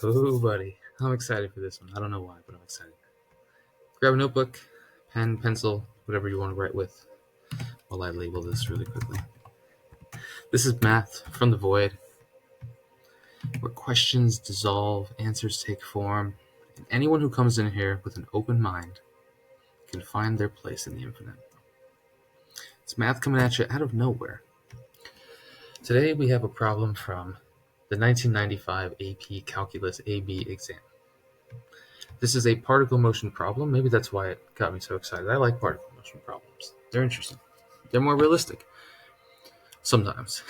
Oh, buddy. I'm excited for this one. I don't know why, but I'm excited. Grab a notebook, pen, pencil, whatever you want to write with while I label this really quickly. This is math from the void, where questions dissolve, answers take form, and anyone who comes in here with an open mind can find their place in the infinite. It's math coming at you out of nowhere. Today we have a problem from the 1995 AP Calculus AB exam. This is a particle motion problem. Maybe that's why it got me so excited. I like particle motion problems. They're interesting. They're more realistic. Sometimes.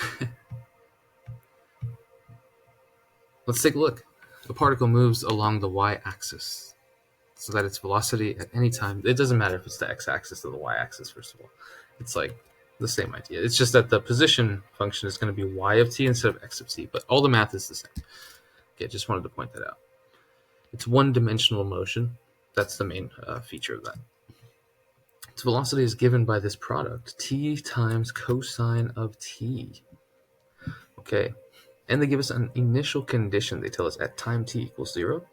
Let's take a look. A particle moves along the y-axis so that its velocity at any time, it doesn't matter if it's the x-axis or the y-axis, first of all. It's like the same idea. It's just that the position function is going to be y of t instead of x of t, but all the math is the same. Okay, just wanted to point that out. It's one-dimensional motion. That's the main feature of that. Its velocity is given by this product, t times cosine of t. Okay, and they give us an initial condition. They tell us at time t equals 0,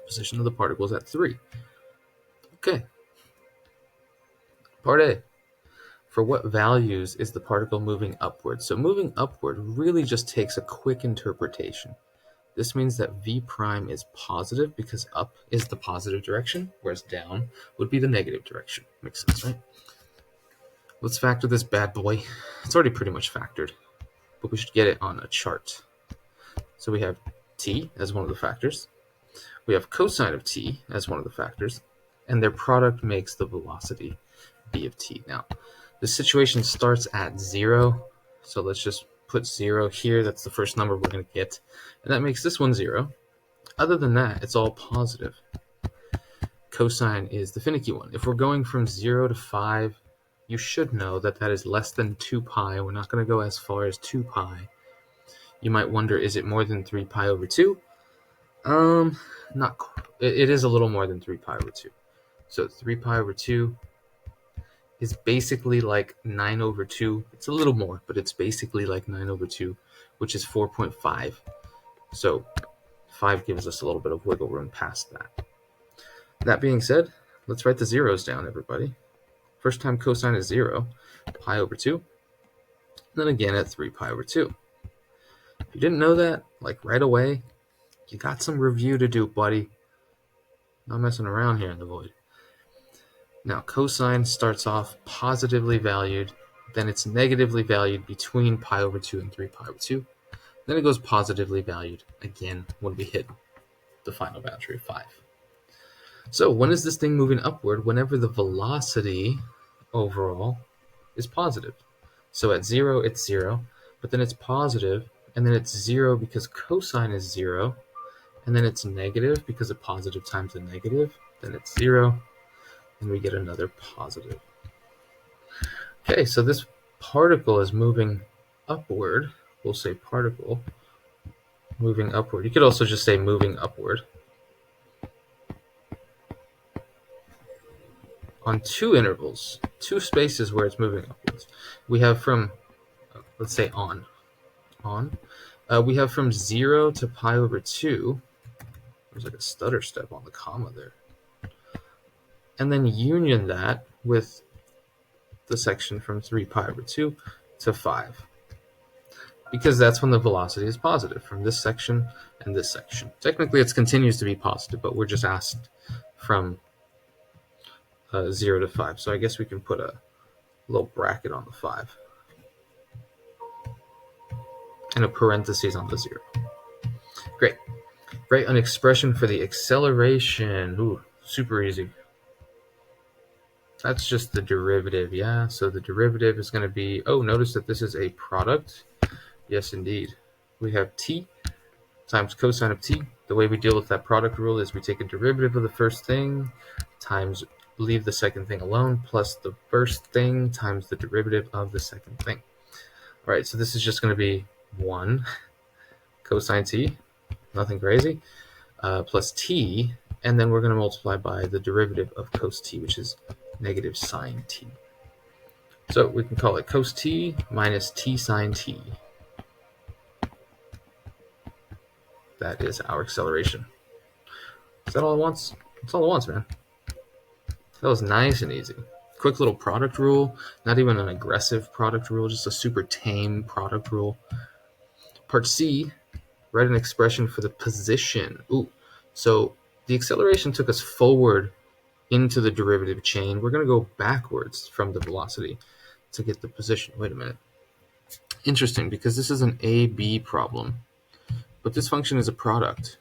position of the particle is at 3. Okay. Part A. For what values is the particle moving upward? So moving upward really just takes a quick interpretation. This means that v prime is positive because up is the positive direction, whereas down would be the negative direction. Makes sense, right? Let's factor this bad boy. It's already pretty much factored, but we should get it on a chart. So we have t as one of the factors. We have cosine of t as one of the factors, and their product makes the velocity v of t. Now, the situation starts at 0, so let's just put 0 here. That's the first number we're going to get, and that makes this one 0. Other than that, it's all positive. Cosine is the finicky one. If we're going from 0 to 5, you should know that that is less than 2 pi. We're not going to go as far as 2 pi. You might wonder, is it more than 3 pi over 2? Not quite. It is a little more than 3 pi over 2. So 3 pi over 2 is basically like 9 over 2. It's a little more, but it's basically like 9 over 2, which is 4.5. So 5 gives us a little bit of wiggle room past that. That being said, let's write the zeros down, everybody. First time cosine is 0, pi over 2. Then again at 3 pi over 2. If you didn't know that, like right away, you got some review to do, buddy. Not messing around here in the void. Now, cosine starts off positively valued, then it's negatively valued between pi over 2 and 3 pi over 2. Then it goes positively valued again when we hit the final boundary of 5. So when is this thing moving upward? Whenever the velocity overall is positive. So at 0, it's 0, but then it's positive, and then it's 0 because cosine is 0, and then it's negative because a positive times a negative, then it's 0, and we get another positive. Okay, so this particle is moving upward. We'll say particle moving upward. You could also just say moving upward on 2 intervals, 2 spaces where it's moving upwards. We have from, let's say on. We have from 0 to pi over 2. There's like a stutter step on the comma there. And then union that with the section from 3 pi over 2 to 5. Because that's when the velocity is positive, from this section and this section. Technically, it continues to be positive, but we're just asked from 0 to 5. So I guess we can put a little bracket on the 5. And a parentheses on the 0. Great. Write an expression for the acceleration. Ooh, super easy. That's just the derivative, yeah? So the derivative is going to be, oh, notice that this is a product. Yes, indeed. We have t times cosine of t. The way we deal with that product rule is we take a derivative of the first thing times leave the second thing alone plus the first thing times the derivative of the second thing. All right, so this is just going to be 1 cosine t, nothing crazy, plus t, and then we're going to multiply by the derivative of cos t, which is negative sine t. So we can call it cos t minus t sine t. That is our acceleration. Is that all it wants? That's all it wants, man. That was nice and easy. Quick little product rule, not even an aggressive product rule, just a super tame product rule. Part C, write an expression for the position. Ooh, so the acceleration took us forward into the derivative chain. We're going to go backwards from the velocity to get the position. Wait a minute. Interesting, because this is an A-B problem, but this function is a product.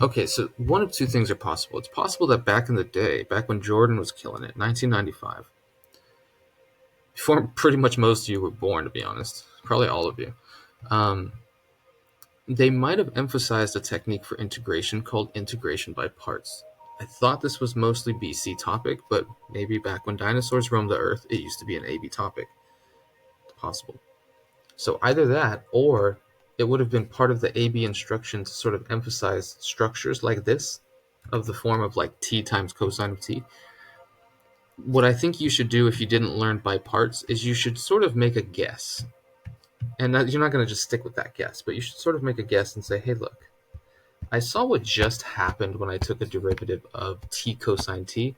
Okay, so one of two things are possible. It's possible that back in the day, back when Jordan was killing it, 1995, before pretty much most of you were born, to be honest, probably all of you, they might have emphasized a technique for integration called integration by parts. I thought this was mostly BC topic, but maybe back when dinosaurs roamed the earth, it used to be an AB topic. It's possible. So either that, or it would have been part of the AB instruction to sort of emphasize structures like this, of the form of like t times cosine of t. What I think you should do if you didn't learn by parts is you should sort of make a guess. And you're not going to just stick with that guess, but you should sort of make a guess and say, hey, look, I saw what just happened when I took a derivative of t cosine t.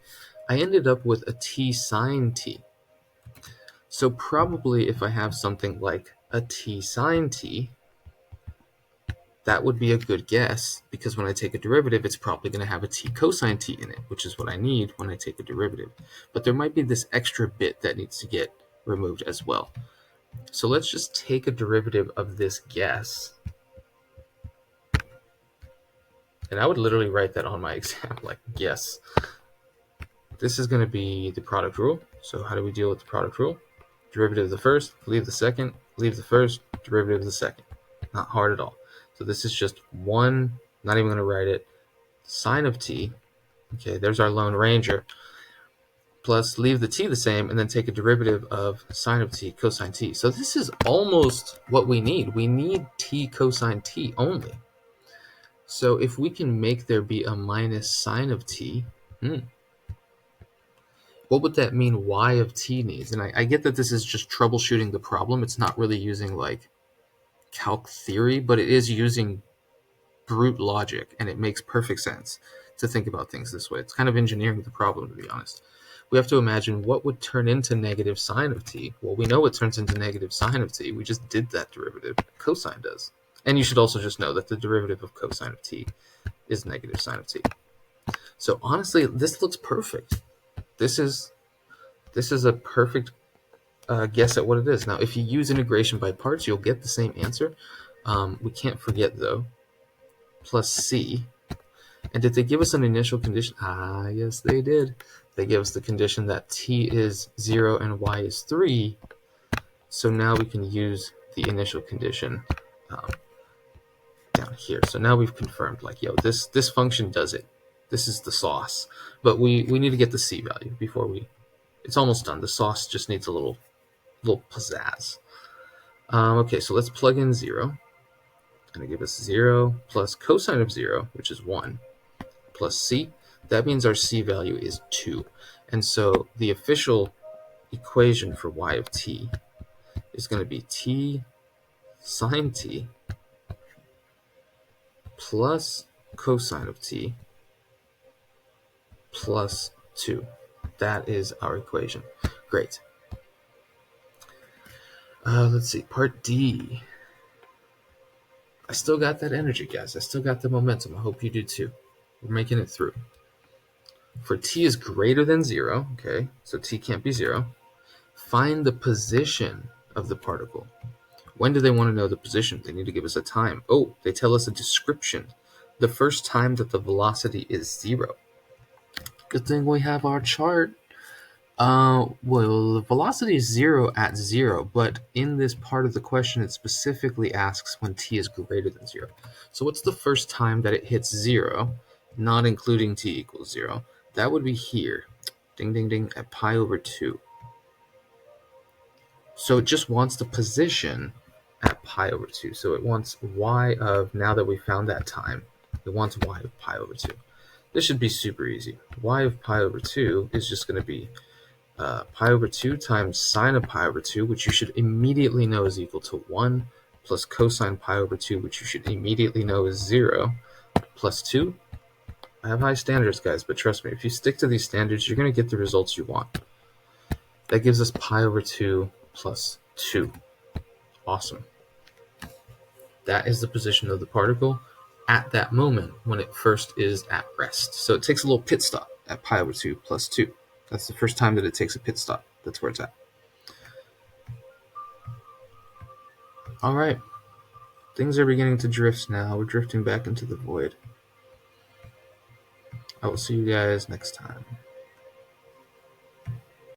I ended up with a t sine t. So probably if I have something like a t sine t, that would be a good guess, because when I take a derivative, it's probably going to have a t cosine t in it, which is what I need when I take a derivative. But there might be this extra bit that needs to get removed as well. So let's just take a derivative of this guess. And I would literally write that on my exam, like, guess. This is going to be the product rule. So how do we deal with the product rule? Derivative of the first, leave the second, leave the first, derivative of the second. Not hard at all. So this is just one, not even going to write it, sine of t. Okay, there's our Lone Ranger. Plus leave the t the same, and then take a derivative of sine of t, cosine t. So this is almost what we need. We need t cosine t only. So if we can make there be a minus sine of t, what would that mean y of t needs? And I get that this is just troubleshooting the problem. It's not really using like calc theory, but it is using brute logic, and it makes perfect sense to think about things this way. It's kind of engineering the problem, to be honest. We have to imagine what would turn into negative sine of t. Well, we know it turns into negative sine of t. We just did that derivative. Cosine does. And you should also just know that the derivative of cosine of t is negative sine of t. So honestly, this looks perfect. This is a perfect guess at what it is. Now, if you use integration by parts, you'll get the same answer. We can't forget, though, plus c. And did they give us an initial condition? Ah, yes, they did. They give us the condition that t is 0 and y is 3. So now we can use the initial condition down here. So now we've confirmed, like, yo, this function does it. This is the sauce. But we need to get the c value before it's almost done. The sauce just needs a little pizzazz. Okay, so let's plug in 0. It's going to give us 0 plus cosine of 0, which is 1, plus c. That means our c value is 2. And so the official equation for y of t is going to be t sine t plus cosine of t plus 2. That is our equation. Great. Let's see, part D. I still got that energy, guys. I still got the momentum. I hope you do too. We're making it through. For t is greater than 0, okay, so t can't be 0, find the position of the particle. When do they want to know the position? They need to give us a time. Oh, they tell us a description. The first time that the velocity is 0. Good thing we have our chart. Well, the velocity is 0 at 0, but in this part of the question, it specifically asks when t is greater than 0. So what's the first time that it hits 0, not including t equals 0? That would be here. Ding, ding, ding, at pi over 2. So it just wants the position at pi over 2. So it wants y of, now that we found that time, it wants y of pi over 2. This should be super easy. Y of pi over 2 is just going to be pi over 2 times sine of pi over 2, which you should immediately know is equal to 1, plus cosine pi over 2, which you should immediately know is 0, plus 2. I have high standards, guys, but trust me, if you stick to these standards, you're going to get the results you want. That gives us pi over 2 plus 2. Awesome. That is the position of the particle at that moment when it first is at rest. So it takes a little pit stop at pi over 2 plus 2. That's the first time that it takes a pit stop. That's where it's at. All right. Things are beginning to drift now. We're drifting back into the void. I will see you guys next time.